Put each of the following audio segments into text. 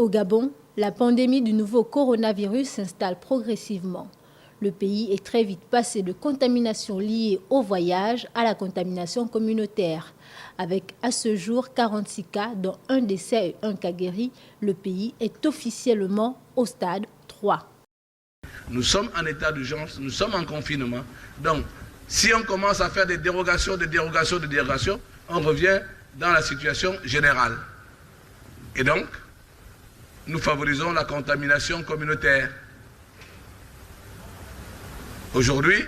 Au Gabon, la pandémie du nouveau coronavirus s'installe progressivement. Le pays est très vite passé de contamination liée au voyage à la contamination communautaire. Avec à ce jour 46 cas, dont un décès et un cas guéri, le pays est officiellement au stade 3. Nous sommes en état d'urgence, nous sommes en confinement. Donc, si on commence à faire des dérogations, on revient dans la situation générale. Et donc, nous favorisons la contamination communautaire. Aujourd'hui,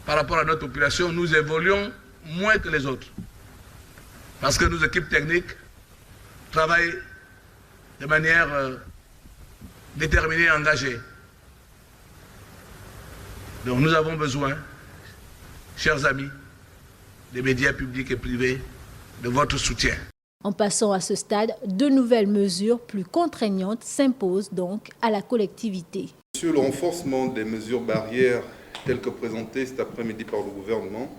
par rapport à notre population, nous évoluons moins que les autres. Parce que nos équipes techniques travaillent de manière déterminée et engagée. Donc nous avons besoin, chers amis, des médias publics et privés, de votre soutien. En passant à ce stade, de nouvelles mesures plus contraignantes s'imposent donc à la collectivité. Sur le renforcement des mesures barrières telles que présentées cet après-midi par le gouvernement,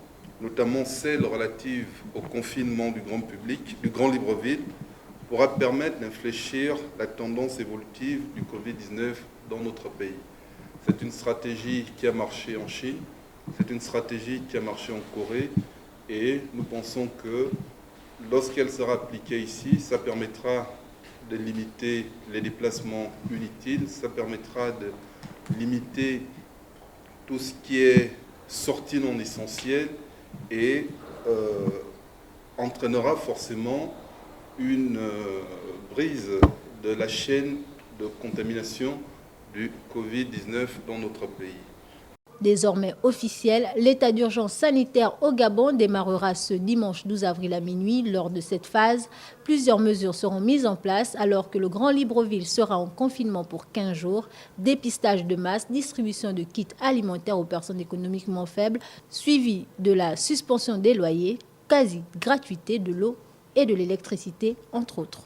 notamment celles relatives au confinement du grand public, du grand libre-ville, pourra permettre d'infléchir la tendance évolutive du Covid-19 dans notre pays. C'est une stratégie qui a marché en Chine, c'est une stratégie qui a marché en Corée et nous pensons que lorsqu'elle sera appliquée ici, ça permettra de limiter les déplacements inutiles, ça permettra de limiter tout ce qui est sorti non essentiel et entraînera forcément une brise de la chaîne de contamination du Covid-19 dans notre pays. Désormais officiel, l'état d'urgence sanitaire au Gabon démarrera ce dimanche 12 avril à minuit. Lors de cette phase, plusieurs mesures seront mises en place alors que le Grand Libreville sera en confinement pour 15 jours. Dépistage de masse, distribution de kits alimentaires aux personnes économiquement faibles, suivi de la suspension des loyers, quasi-gratuité de l'eau et de l'électricité, entre autres.